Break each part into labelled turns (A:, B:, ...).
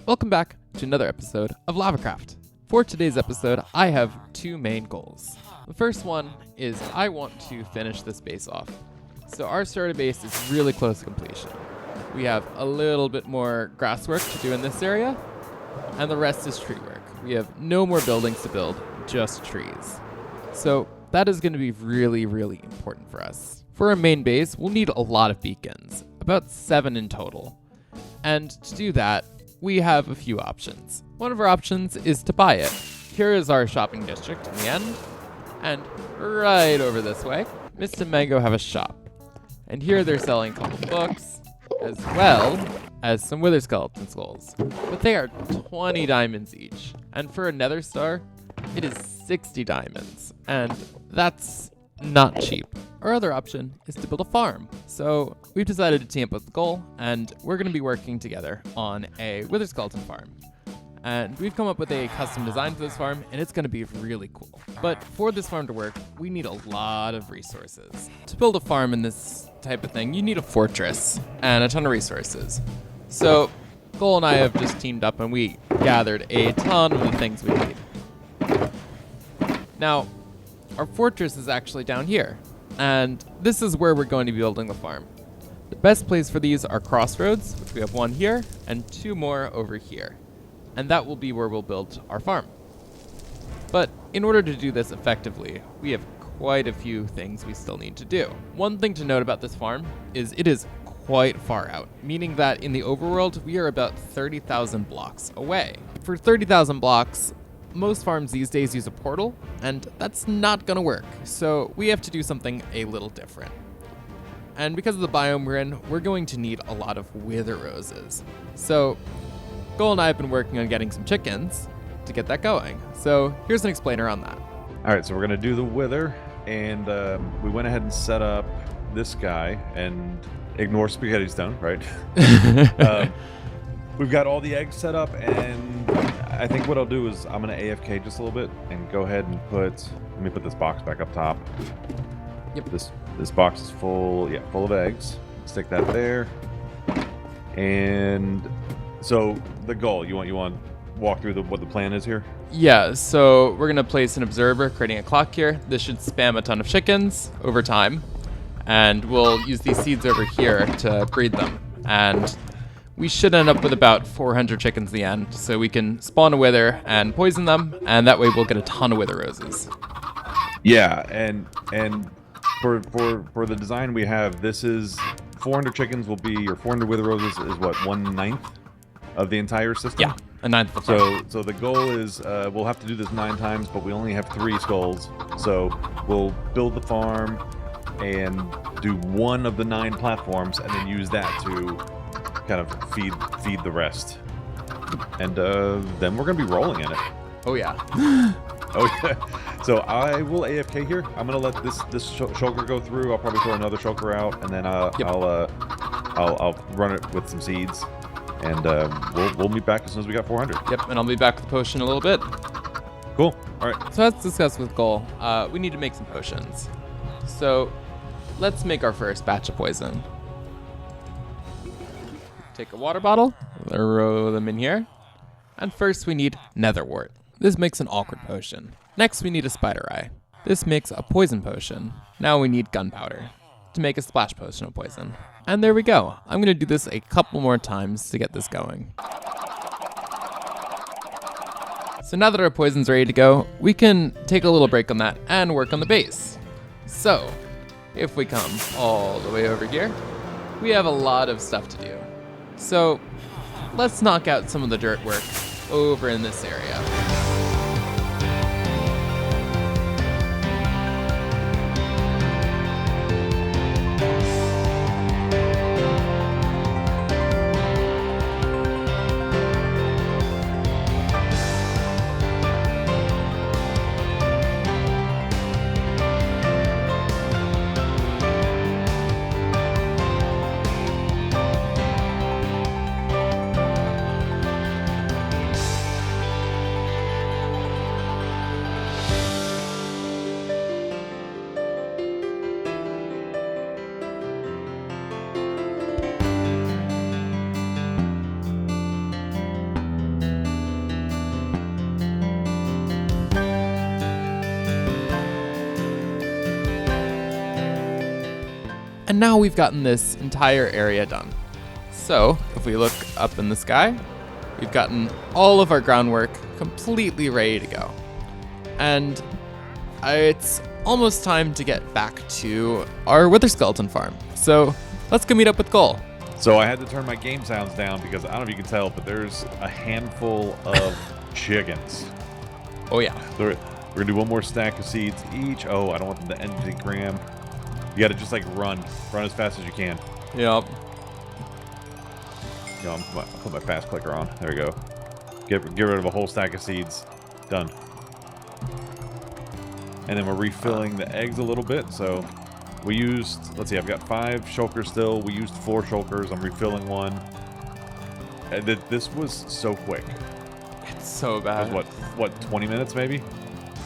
A: Welcome back to another episode of LavaCraft. For today's episode, I have two main goals. The first one is I want to finish this base off. So our starter base is really close to completion. We have a little bit more grass work to do in this area, and the rest is tree work. We have no more buildings to build, just trees. So that is going to be really, really important for us. For our main base, we'll need a lot of beacons, about 7 in total. And to do that, we have a few options. One of our options is to buy it. Here is our shopping district in the end. And right over this way, Mist and Mango have a shop. And here they're selling a couple books, as well as some Wither Skeleton skulls. But they are 20 diamonds each. And for a nether star, it is 60 diamonds. And that's not cheap. Our other option is to build a farm. So we've decided to team up with Goal, and we're going to be working together on a Wither Skeleton Farm. And we've come up with a custom design for this farm, and it's going to be really cool. But for this farm to work, we need a lot of resources. To build a farm in this type of thing, you need a fortress and a ton of resources. So Goal and I have just teamed up, and we gathered a ton of the things we need. Now, our fortress is actually down here, and this is where we're going to be building the farm. The best place for these are crossroads, which we have one here, and 2 more over here. And that will be where we'll build our farm. But in order to do this effectively, we have quite a few things we still need to do. One thing to note about this farm is it is quite far out, meaning that in the overworld, we are about 30,000 blocks away. For 30,000 blocks, most farms these days use a portal, and that's not gonna work, so we have to do something a little different. And because of the biome we're in, we're going to need a lot of wither roses. So Goal and I have been working on getting some chickens to get that going. So here's an explainer on that.
B: All right, so we're gonna do the wither, and we went ahead and set up this guy, and ignore spaghetti stone, right? We've got all the eggs set up, and I think what I'll do is I'm gonna AFK just a little bit and go ahead and let me put this box back up top.
A: Yep.
B: This box is full, yeah, full of eggs. Stick that there. And so the goal, you want to walk through what the plan is here?
A: Yeah, so we're gonna place an observer, creating a clock here. This should spam a ton of chickens over time, and we'll use these seeds over here to breed them. And we should end up with about 400 chickens at the end, so we can spawn a wither and poison them, and that way we'll get a ton of wither roses.
B: Yeah, and for the design we have, this is 400 chickens will be, or 400 wither roses is what, 1/9 of the entire system?
A: Yeah, a 9th of the farm.
B: So the goal is we'll have to do this 9 times, but we only have 3 skulls, so we'll build the farm and do 1 of the 9 platforms, and then use that to kind of feed the rest, and then we're gonna be rolling in it.
A: Oh yeah.
B: Oh yeah. So I will AFK here. I'm gonna let this shulker go through. I'll probably throw another shulker out, and then I'll run it with some seeds, and we'll meet back as soon as we got 400.
A: Yep, and I'll be back with the potion in a little bit.
B: Cool. All right.
A: So let's discuss with Goal. We need to make some potions. So let's make our first batch of poison. Take a water bottle, throw them in here. And first we need netherwort. This makes an awkward potion. Next we need a spider eye. This makes a poison potion. Now we need gunpowder to make a splash potion of poison. And there we go. I'm gonna do this a couple more times to get this going. So now that our poison's ready to go, we can take a little break on that and work on the base. So if we come all the way over here, we have a lot of stuff to do. So let's knock out some of the dirt work over in this area. And now we've gotten this entire area done. So if we look up in the sky, we've gotten all of our groundwork completely ready to go. And it's almost time to get back to our Wither Skeleton Farm. So let's go meet up with Cole.
B: So I had to turn my game sounds down because I don't know if you can tell, but there's a handful of chickens.
A: Oh yeah.
B: So we're gonna do one more stack of seeds each. Oh, I don't want them to end the gram. You gotta just like run as fast as you can.
A: Yep.
B: You know, I'll put my fast clicker on. There we go. Get rid of a whole stack of seeds. Done. And then we're refilling the eggs a little bit. So we used, let's see, I've got 5 shulkers still. We used 4 shulkers. I'm refilling one. And this was so quick.
A: It's so bad.
B: It was what, 20 minutes maybe?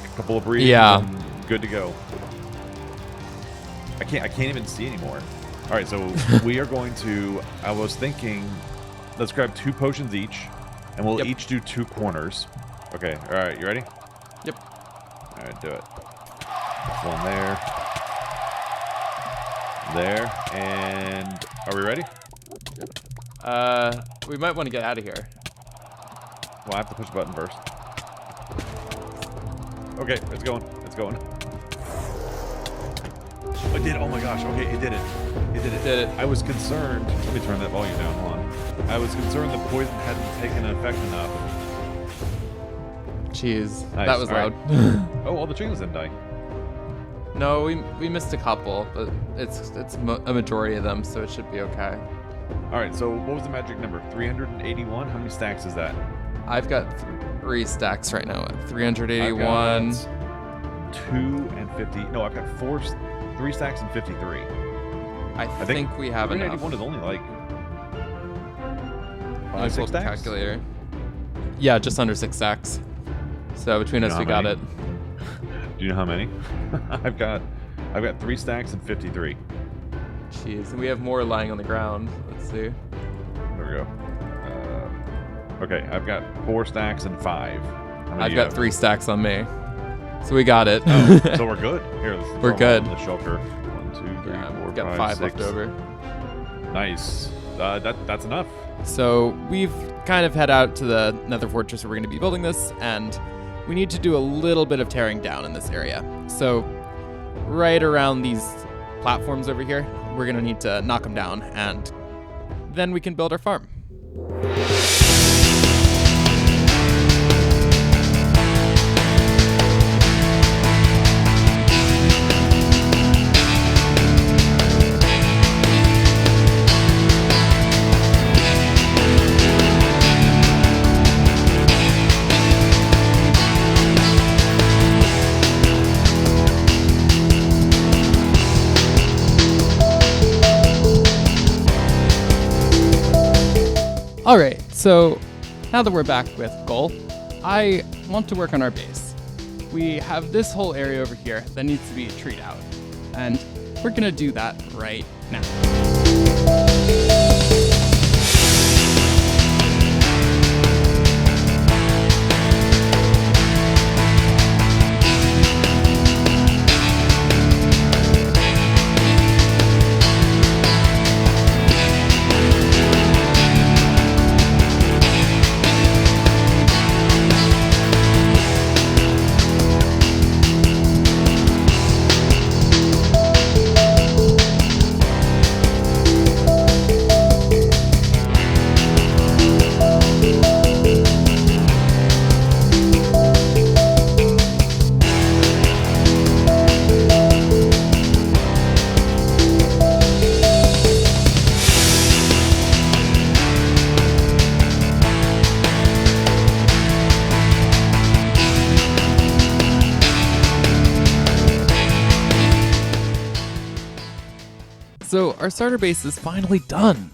B: A couple of breeds.
A: Yeah.
B: And good to go. I can't even see anymore. All right, so we are going to, I was thinking, let's grab 2 potions each, and we'll each do 2 corners. Okay, all right, you ready?
A: Yep.
B: All right, do it. One there. There, and are we ready?
A: We might want to get out of here.
B: Well, I have to push a button first. Okay, it's going. It's going. It did. Oh my gosh. Okay, it did it. It did it.
A: Did it.
B: I was concerned. Let me turn that volume down. Hold on. I was concerned the poison hadn't taken effect enough.
A: Jeez,
B: Nice.
A: that was
B: All
A: loud.
B: Oh, all the chickens didn't die.
A: No, we missed a couple, but it's a majority of them, so it should be okay.
B: All right. So what was the magic number? 381. How many stacks is that?
A: I've got 3 stacks right now. 381.
B: I've got 2 and 50. No, I've got 3 stacks and 53.
A: I think we have enough.
B: 381 is only like
A: Let me
B: 5,
A: pull
B: 6
A: the
B: stacks.
A: calculator. Yeah, just under 6 stacks. So between us,
B: know
A: we
B: how
A: got
B: many?
A: it.
B: Do you know how many? I've got 3 stacks and 53.
A: Jeez, and we have more lying on the ground. Let's see.
B: There we go. Okay, I've got 4 stacks and 5. How many
A: I've
B: do you
A: got
B: have?
A: 3 stacks on me. So we got it.
B: So we're good. Here, let's
A: We're
B: throw
A: good.
B: them on the shulker. 1, 2, 3,
A: Yeah,
B: 4,
A: we've got
B: 5,
A: 5 left
B: 6.
A: over.
B: Nice. That's enough.
A: So we've kind of head out to the Nether Fortress where we're going to be building this, and we need to do a little bit of tearing down in this area. So right around these platforms over here, we're going to need to knock them down, and then we can build our farm. All right, so now that we're back with Goal, I want to work on our base. We have this whole area over here that needs to be treed out, and we're gonna do that right now. So our starter base is finally done.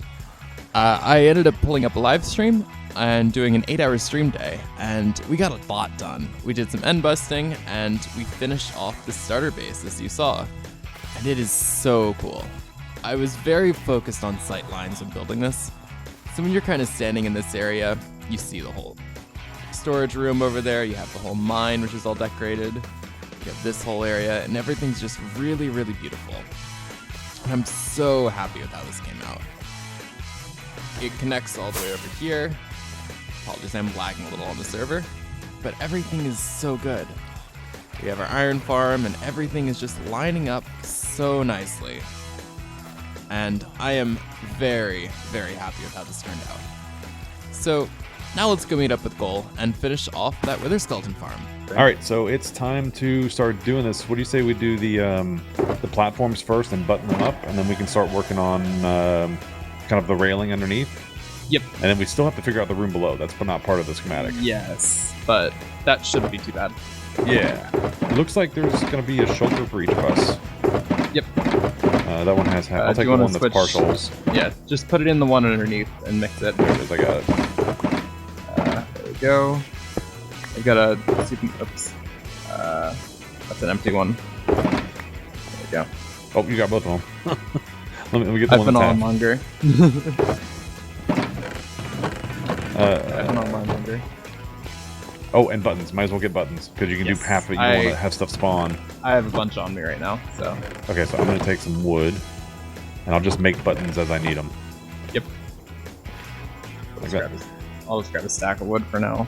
A: I ended up pulling up a live stream and doing an 8-hour stream day, and we got a lot done. We did some end busting, and we finished off the starter base, as you saw. And it is so cool. I was very focused on sight lines when building this. So when you're kind of standing in this area, you see the whole storage room over there. You have the whole mine, which is all decorated. You have this whole area, and everything's just really, really beautiful. I'm so happy with how this came out. It connects all the way over here. Apologies, I'm lagging a little on the server, but everything is so good. We have our iron farm and everything is just lining up so nicely. And I am very, very happy with how this turned out. So now let's go meet up with Goal and finish off that Wither Skeleton Farm.
B: All right, so it's time to start doing this. What do you say we do the platforms first and button them up, and then we can start working on kind of the railing underneath?
C: Yep.
B: And then we still have to figure out the room below. That's not part of the schematic.
C: Yes, but that shouldn't be too bad.
B: Yeah. It looks like there's going to be a shelter for each of us.
C: Yep.
B: That one has... I'll take the one that's partials.
C: Yeah, just put it in the one underneath and mix it.
B: There it is, I got it.
C: There we go. I got a... Oops. That's an empty one. There we go.
B: Oh, you got both of them. let me get the
C: I've
B: one
C: been
B: that's
C: on
B: half.
C: longer.
B: I've
C: been on longer.
B: Oh, and buttons. Might as well get buttons, because you can do half of it. You don't want to have stuff spawn.
C: I have a bunch on me right now, so...
B: Okay, so I'm going to take some wood, and I'll just make buttons as I need them.
C: Yep.
B: Okay.
C: I'll just grab a stack of wood for now.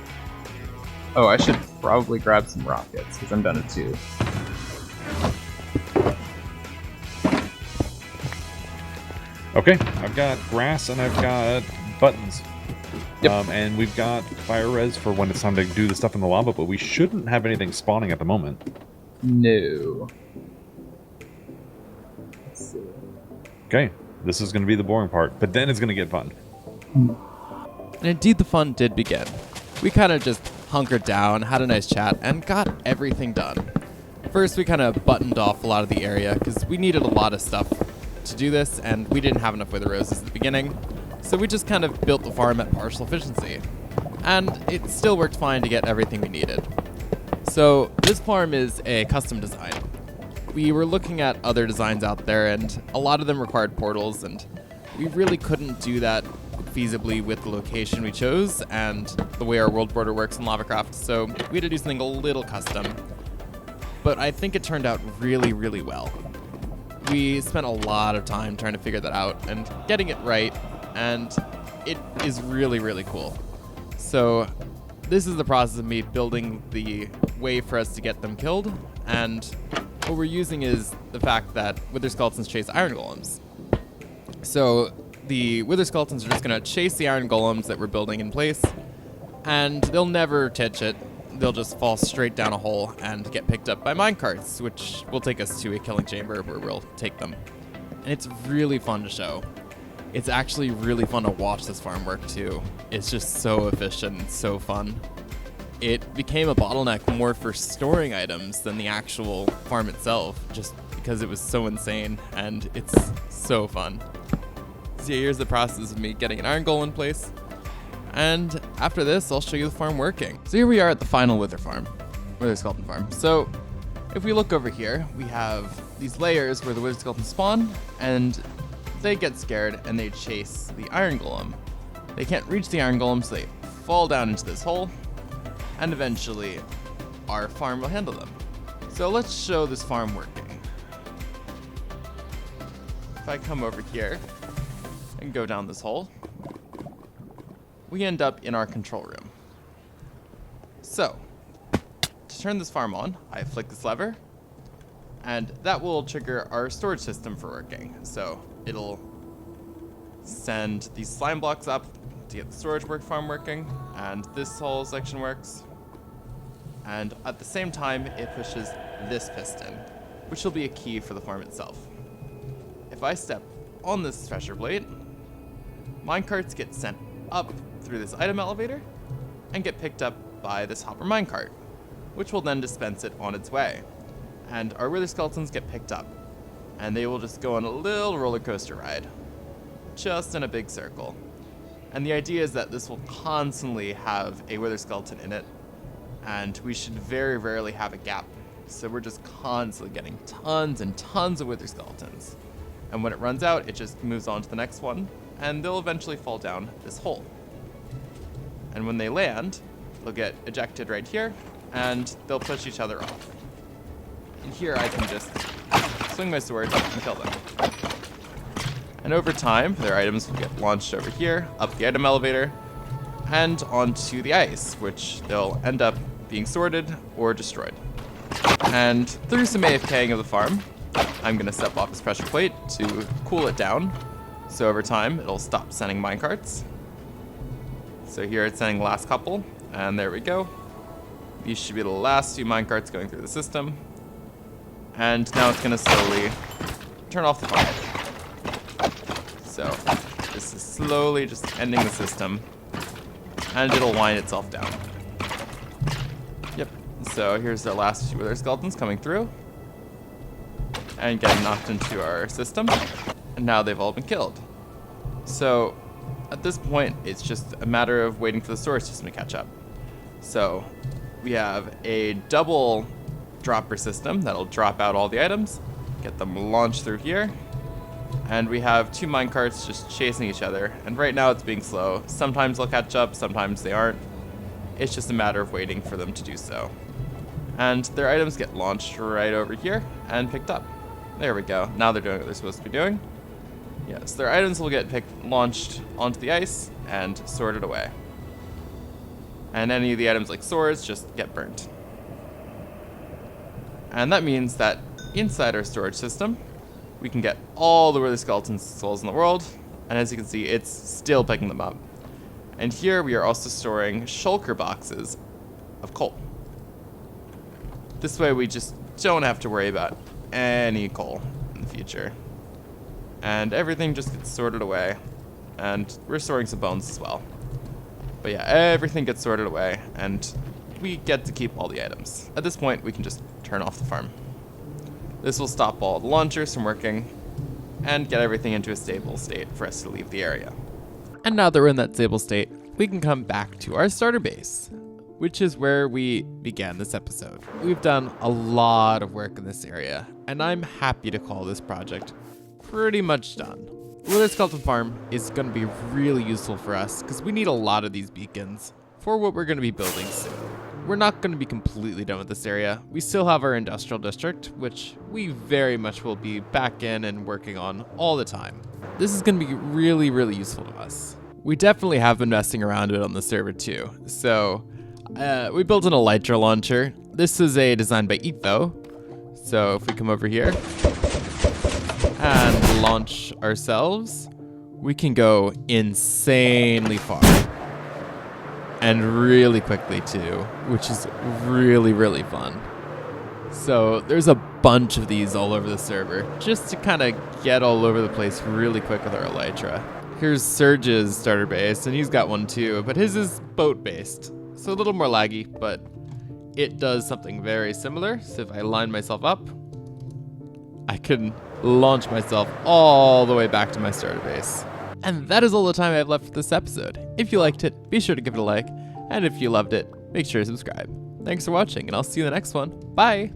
C: Oh, I should probably grab some rockets, because I'm done at 2.
B: Okay, I've got grass and I've got buttons.
C: Yep.
B: And we've got fire res for when it's time to do the stuff in the lava, but we shouldn't have anything spawning at the moment.
C: No. Let's see.
B: Okay, this is going to be the boring part, but then it's going to get fun.
A: And indeed, the fun did begin. We kind of just hunkered down, had a nice chat, and got everything done. First, we kind of buttoned off a lot of the area because we needed a lot of stuff to do this, and we didn't have enough wither roses at the beginning. So we just kind of built the farm at partial efficiency. And it still worked fine to get everything we needed. So this farm is a custom design. We were looking at other designs out there, and a lot of them required portals, and we really couldn't do that feasibly with the location we chose and the way our world border works in LavaCraft, so we had to do something a little custom. But I think it turned out really, really well. We spent a lot of time trying to figure that out and getting it right, and it is really, really cool. So this is the process of me building the way for us to get them killed, and what we're using is the fact that Wither Skeletons chase iron golems. So the Wither Skeletons are just going to chase the iron golems that we're building in place, and they'll never titch it. They'll just fall straight down a hole and get picked up by minecarts, which will take us to a killing chamber where we'll take them. And it's really fun to show. It's actually really fun to watch this farm work too. It's just so efficient and so fun. It became a bottleneck more for storing items than the actual farm itself, just because it was so insane and it's so fun. So here's the process of me getting an iron golem in place. And after this, I'll show you the farm working. So here we are at the final Wither Skeleton Farm. So if we look over here, we have these layers where the Wither Skeletons spawn, and they get scared and they chase the iron golem. They can't reach the iron golem, so they fall down into this hole, and eventually our farm will handle them. So let's show this farm working. If I come over here and go down this hole, we end up in our control room. So, to turn this farm on, I flick this lever, and that will trigger our storage system for working. So, it'll send these slime blocks up to get the storage farm working, and this whole section works. And at the same time, it pushes this piston, which will be a key for the farm itself. If I step on this pressure plate, minecarts get sent up through this item elevator and get picked up by this hopper minecart, which will then dispense it on its way. And our Wither Skeletons get picked up, and they will just go on a little roller coaster ride, just in a big circle. And the idea is that this will constantly have a Wither Skeleton in it, and we should very rarely have a gap. So we're just constantly getting tons and tons of Wither Skeletons. And when it runs out, it just moves on to the next one, and they'll eventually fall down this hole. And when they land, they'll get ejected right here, and they'll push each other off. And here I can just swing my sword and kill them. And over time, their items will get launched over here, up the item elevator, and onto the ice, which they'll end up being sorted or destroyed. And through some AFKing of the farm, I'm going to step off this pressure plate to cool it down. So over time, it'll stop sending minecarts. So here it's sending the last couple, and there we go. These should be the last 2 minecarts going through the system. And now it's going to slowly turn off the farm. So this is slowly just ending the system, and it'll wind itself down. Yep, so here's the last 2 wither skeletons coming through and getting knocked into our system, and now they've all been killed. So at this point, it's just a matter of waiting for the storage system to catch up. So we have a double dropper system that'll drop out all the items, get them launched through here, and we have 2 minecarts just chasing each other, and right now it's being slow. Sometimes they'll catch up, sometimes they aren't. It's just a matter of waiting for them to do so. And their items get launched right over here and picked up. There we go. Now they're doing what they're supposed to be doing. Yes, their items will get launched onto the ice and sorted away. And any of the items like swords just get burnt. And that means that inside our storage system, we can get all the wither skeleton souls in the world, and as you can see, it's still picking them up. And here we are also storing shulker boxes of coal. This way we just don't have to worry about any coal in the future. And everything just gets sorted away, and we're storing some bones as well. But yeah, everything gets sorted away, and we get to keep all the items. At this point, we can just turn off the farm. This will stop all the launchers from working and get everything into a stable state for us to leave the area. And now that we're in that stable state, we can come back to our starter base, which is where we began this episode. We've done a lot of work in this area, and I'm happy to call this project pretty much done. Wither Skeleton Farm is going to be really useful for us because we need a lot of these beacons for what we're going to be building soon. We're not going to be completely done with this area. We still have our industrial district, which we very much will be back in and working on all the time. This is going to be really, really useful to us. We definitely have been messing around with it on the server too. So we built an elytra launcher. This is a design by Etho. So if we come over here and launch ourselves, we can go insanely far. And really quickly too, which is really, really fun. So there's a bunch of these all over the server, just to kind of get all over the place really quick with our elytra. Here's Surge's starter base, and he's got one too, but his is boat-based. So a little more laggy, but it does something very similar. So if I line myself up, I can launch myself all the way back to my starter base. And that is all the time I have left for this episode. If you liked it, be sure to give it a like. And if you loved it, make sure to subscribe. Thanks for watching, and I'll see you in the next one. Bye!